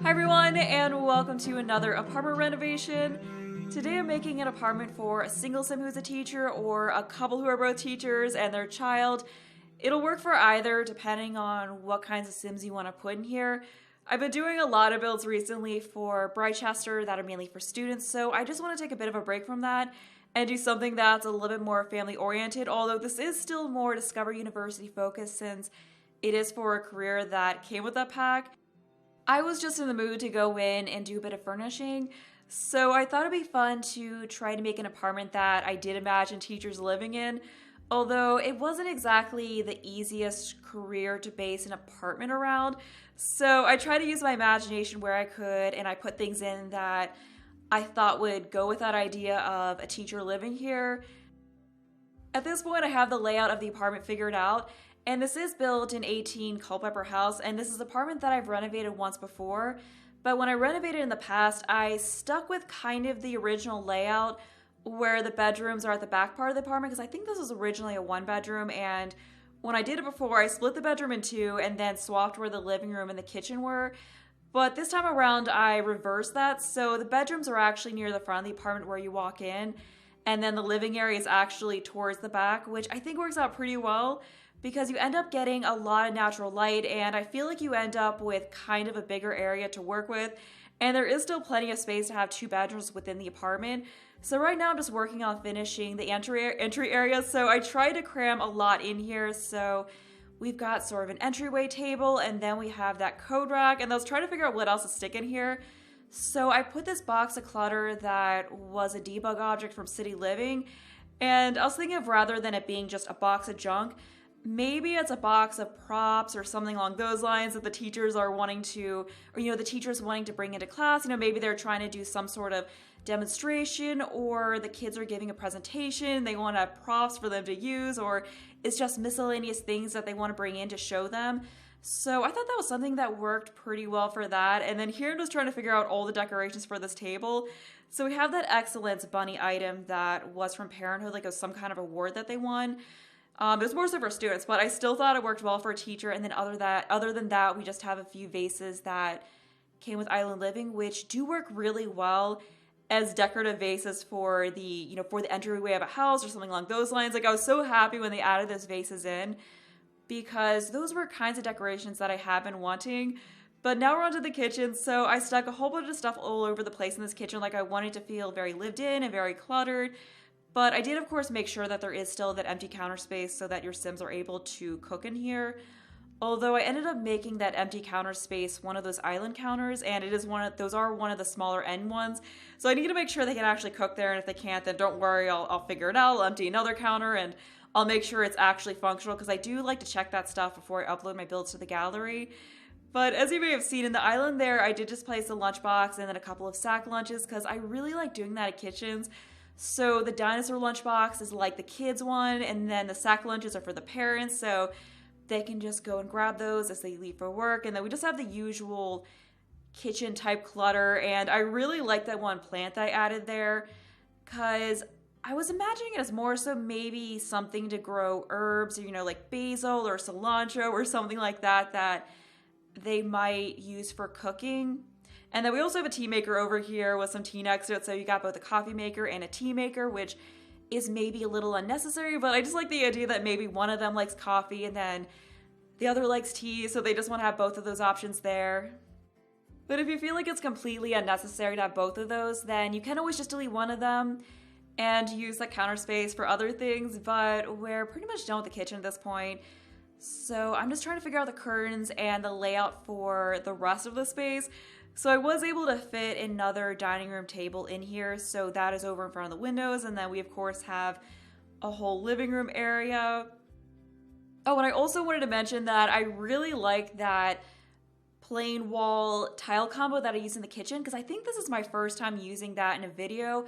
Hi everyone, and welcome to another apartment renovation. Today I'm making an apartment for a single sim who's a teacher or a couple who are both teachers and their child. It'll work for either depending on what kinds of sims you want to put in here. I've been doing a lot of builds recently for Brightchester that are mainly for students, so I just want to take a bit of a break from that and do something that's a little bit more family oriented, although this is still more Discover University focused since it is for a career that came with that pack. I was just in the mood to go in and do a bit of furnishing, so I thought it'd be fun to try to make an apartment that I did imagine teachers living in, although it wasn't exactly the easiest career to base an apartment around. So I tried to use my imagination where I could, and I put things in that I thought would go with that idea of a teacher living here. At this point, I have the layout of the apartment figured out, and this is built in 18 Culpepper House, and this is an apartment that I've renovated once before. But when I renovated in the past, I stuck with kind of the original layout where the bedrooms are at the back part of the apartment, because I think this was originally a one bedroom, and when I did it before, I split the bedroom in two and then swapped where the living room and the kitchen were. But this time around, I reversed that, so the bedrooms are actually near the front of the apartment where you walk in, and then the living area is actually towards the back, which I think works out pretty well because you end up getting a lot of natural light, and I feel like you end up with kind of a bigger area to work with, and there is still plenty of space to have two bedrooms within the apartment. So right now I'm just working on finishing the entry area, so I tried to cram a lot in here. So we've got sort of an entryway table, and then we have that code rack, and I was trying to figure out what else to stick in here. So I put this box of clutter that was a debug object from City Living, and I was thinking of, rather than it being just a box of junk, maybe it's a box of props or something along those lines that the teachers are wanting to, or the teachers wanting to bring into class. Maybe they're trying to do some sort of demonstration, or the kids are giving a presentation, they want to have props for them to use, or it's just miscellaneous things that they want to bring in to show them. So I thought that was something that worked pretty well for that. And then here I'm just trying to figure out all the decorations for this table. So we have that Excellence bunny item that was from Parenthood, like it was some kind of award that they won. It was more so for students, but I still thought it worked well for a teacher. And then other than that, we just have a few vases that came with Island Living, which do work really well as decorative vases for the entryway of a house or something along those lines. Like, I was so happy when they added those vases in, because those were kinds of decorations that I have been wanting. But now we're onto the kitchen, so I stuck a whole bunch of stuff all over the place in this kitchen. Like, I wanted to feel very lived in and very cluttered. But I did, of course, make sure that there is still that empty counter space so that your Sims are able to cook in here. Although I ended up making that empty counter space one of those island counters, and those are one of the smaller end ones. So I need to make sure they can actually cook there, and if they can't, then don't worry, I'll figure it out. I'll empty another counter, and I'll make sure it's actually functional, because I do like to check that stuff before I upload my builds to the gallery. But as you may have seen in the island there, I did just place a lunchbox and then a couple of sack lunches, because I really like doing that at kitchens. So the dinosaur lunchbox is like the kids one, and then the sack lunches are for the parents, so they can just go and grab those as they leave for work. And then we just have the usual kitchen type clutter, and I really like that one plant that I added there, because I was imagining it as more so maybe something to grow herbs, or like basil or cilantro or something like that that they might use for cooking. And then we also have a tea maker over here with some tea next to it, so you got both a coffee maker and a tea maker, which is maybe a little unnecessary, but I just like the idea that maybe one of them likes coffee and then the other likes tea, so they just want to have both of those options there. But if you feel like it's completely unnecessary to have both of those, then you can always just delete one of them and use that counter space for other things, but we're pretty much done with the kitchen at this point. So I'm just trying to figure out the curtains and the layout for the rest of the space. So I was able to fit another dining room table in here, so that is over in front of the windows, and then we of course have a whole living room area. Oh, and I also wanted to mention that I really like that plain wall tile combo that I use in the kitchen, because I think this is my first time using that in a video,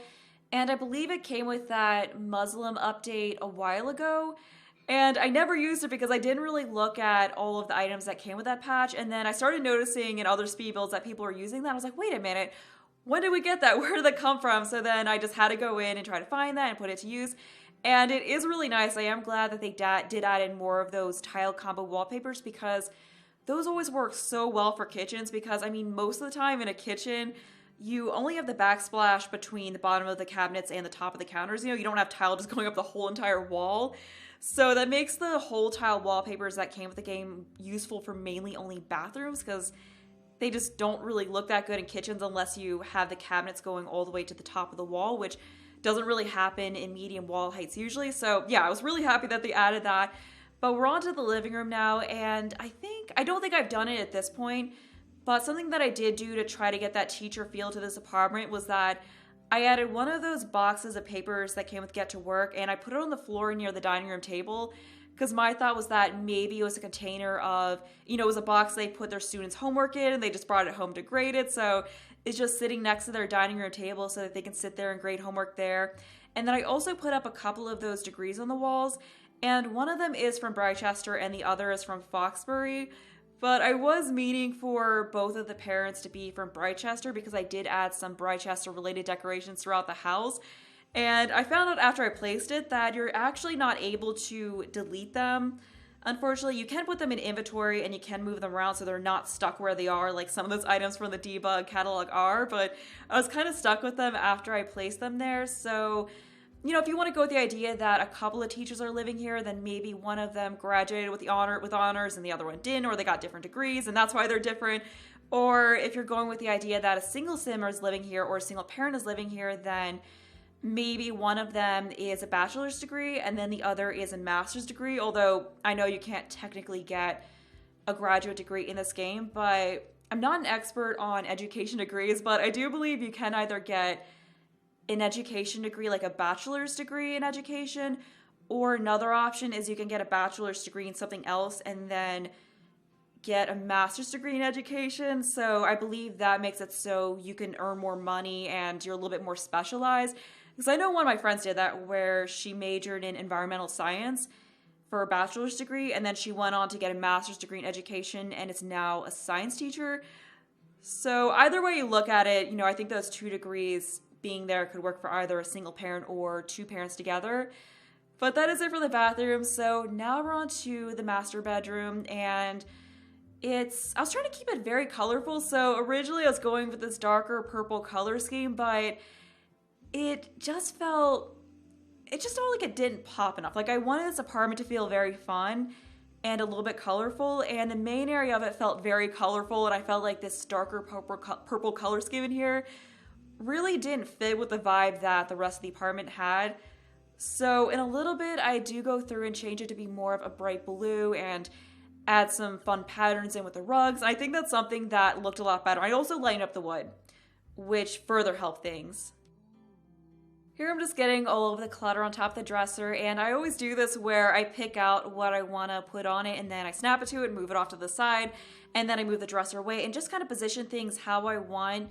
and I believe it came with that Muslim update a while ago. And I never used it because I didn't really look at all of the items that came with that patch. And then I started noticing in other speed builds that people were using that. I was like, wait a minute, when did we get that? Where did that come from? So then I just had to go in and try to find that and put it to use. And it is really nice. I am glad that they did add in more of those tile combo wallpapers, because those always work so well for kitchens because, I mean, most of the time in a kitchen, you only have the backsplash between the bottom of the cabinets and the top of the counters. You don't have tile just going up the whole entire wall. So that makes the whole tile wallpapers that came with the game useful for mainly only bathrooms because they just don't really look that good in kitchens unless you have the cabinets going all the way to the top of the wall, which doesn't really happen in medium wall heights usually. So yeah, I was really happy that they added that. But we're on to the living room now, and I don't think I've done it at this point, but something that I did do to try to get that teacher feel to this apartment was that I added one of those boxes of papers that came with Get to Work, and I put it on the floor near the dining room table, because my thought was that maybe it was a container of, it was a box they put their students' homework in, and they just brought it home to grade it, so it's just sitting next to their dining room table so that they can sit there and grade homework there. And then I also put up a couple of those degrees on the walls, and one of them is from Brychester and the other is from Foxbury. But I was meaning for both of the parents to be from Brychester because I did add some Brychester related decorations throughout the house. And I found out after I placed it that you're actually not able to delete them. Unfortunately, you can put them in inventory and you can move them around so they're not stuck where they are like some of those items from the debug catalog are, but I was kind of stuck with them after I placed them there. So, if you want to go with the idea that a couple of teachers are living here, then maybe one of them graduated with honors and the other one didn't, or they got different degrees and that's why they're different. Or if you're going with the idea that a single sim is living here or a single parent is living here, then maybe one of them is a bachelor's degree and then the other is a master's degree, although I know you can't technically get a graduate degree in this game, but I'm not an expert on education degrees, but I do believe you can either get an education degree, like a bachelor's degree in education, or another option is you can get a bachelor's degree in something else and then get a master's degree in education. So I believe that makes it so you can earn more money and you're a little bit more specialized. Because I know one of my friends did that where she majored in environmental science for a bachelor's degree and then she went on to get a master's degree in education and is now a science teacher. So either way you look at it, I think those 2 degrees being there could work for either a single parent or 2 parents together. But that is it for the bathroom. So now we're on to the master bedroom, and I was trying to keep it very colorful. So originally I was going with this darker purple color scheme, but it just felt like it didn't pop enough. Like I wanted this apartment to feel very fun and a little bit colorful, and the main area of it felt very colorful, and I felt like this darker purple color scheme in here really didn't fit with the vibe that the rest of the apartment had. So in a little bit, I do go through and change it to be more of a bright blue and add some fun patterns in with the rugs. I think that's something that looked a lot better. I also lightened up the wood, which further helped things. Here I'm just getting all of the clutter on top of the dresser, and I always do this where I pick out what I want to put on it and then I snap it to it, move it off to the side, and then I move the dresser away and just kind of position things how I want.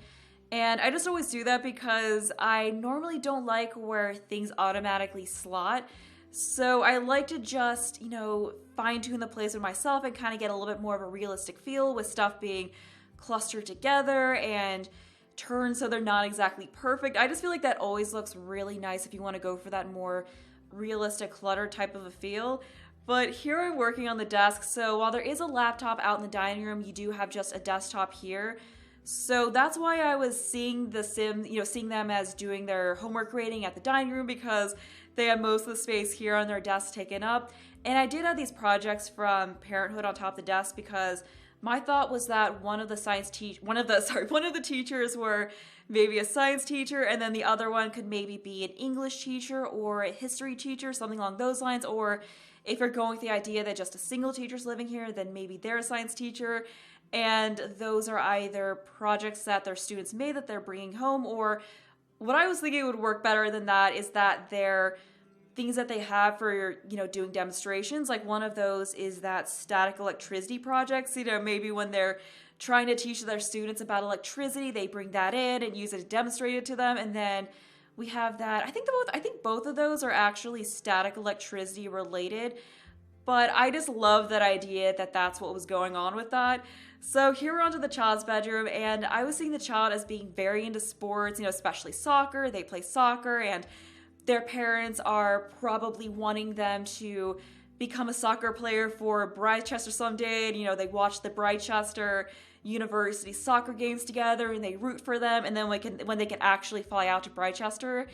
And I just always do that because I normally don't like where things automatically slot. So I like to just, fine tune the placement myself and kind of get a little bit more of a realistic feel with stuff being clustered together and turned so they're not exactly perfect. I just feel like that always looks really nice if you want to go for that more realistic clutter type of a feel. But here I'm working on the desk. So while there is a laptop out in the dining room, you do have just a desktop here. So that's why I was seeing seeing them as doing their homework grading at the dining room because they have most of the space here on their desk taken up. And I did have these projects from Parenthood on top of the desk because my thought was that one of the teachers were maybe a science teacher, and then the other one could maybe be an English teacher or a history teacher, something along those lines. Or if you're going with the idea that just a single teacher's living here, then maybe they're a science teacher. And those are either projects that their students made that they're bringing home, or what I was thinking would work better than that is that they're things that they have for, doing demonstrations. Like one of those is that static electricity projects, maybe when they're trying to teach their students about electricity, they bring that in and use it to demonstrate it to them. And then we have that, I think both of those are actually static electricity related, but I just love that idea that that's what was going on with that. So here we're onto the child's bedroom, and I was seeing the child as being very into sports, especially soccer. They play soccer, and their parents are probably wanting them to become a soccer player for Bridechester someday, and, you know, they watch the Bridechester University soccer games together and they root for them, and then when they can actually fly out to Bridechester,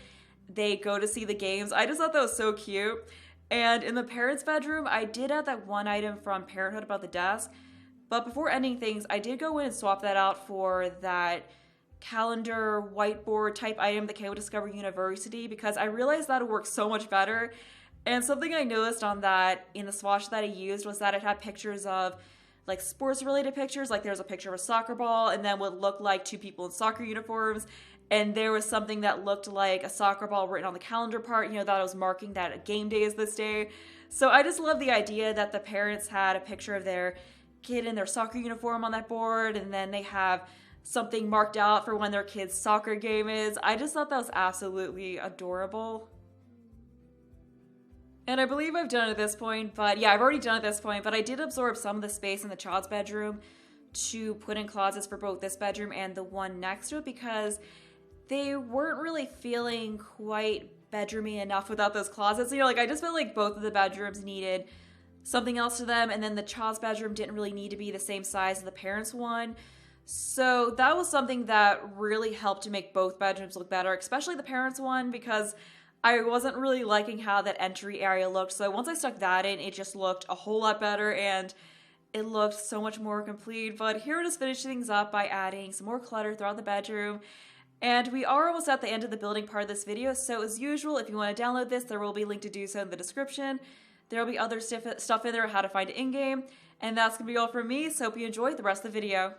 they go to see the games. I just thought that was so cute. And in the parents' bedroom, I did add that one item from Parenthood about the desk, but before ending things, I did go in and swap that out for that calendar whiteboard type item that came with Discovery University, because I realized that it worked so much better. And something I noticed on that in the swatch that I used was that it had pictures of like sports related pictures, like there's a picture of a soccer ball and then what looked like two people in soccer uniforms, and there was something that looked like a soccer ball written on the calendar part, you know, that I was marking that a game day is this day. So I just love the idea that the parents had a picture of their kid in their soccer uniform on that board, and then they have something marked out for when their kid's soccer game is. I just thought that was absolutely adorable. And I believe I've done it at this point, but yeah, I've already done it at this point, but I did absorb some of the space in the child's bedroom to put in closets for both this bedroom and the one next to it, because they weren't really feeling quite bedroomy enough without those closets. You know, like I just felt like both of the bedrooms needed something else to them, and then the child's bedroom didn't really need to be the same size as the parents' one. So that was something that really helped to make both bedrooms look better, especially the parents' one, because I wasn't really liking how that entry area looked. So once I stuck that in, it just looked a whole lot better and it looked so much more complete. But here it is finishing things up by adding some more clutter throughout the bedroom. And we are almost at the end of the building part of this video. So as usual, if you want to download this, there will be a link to do so in the description. There will be other stuff in there, how to find it in-game. And that's going to be all from me. So hope you enjoyed the rest of the video.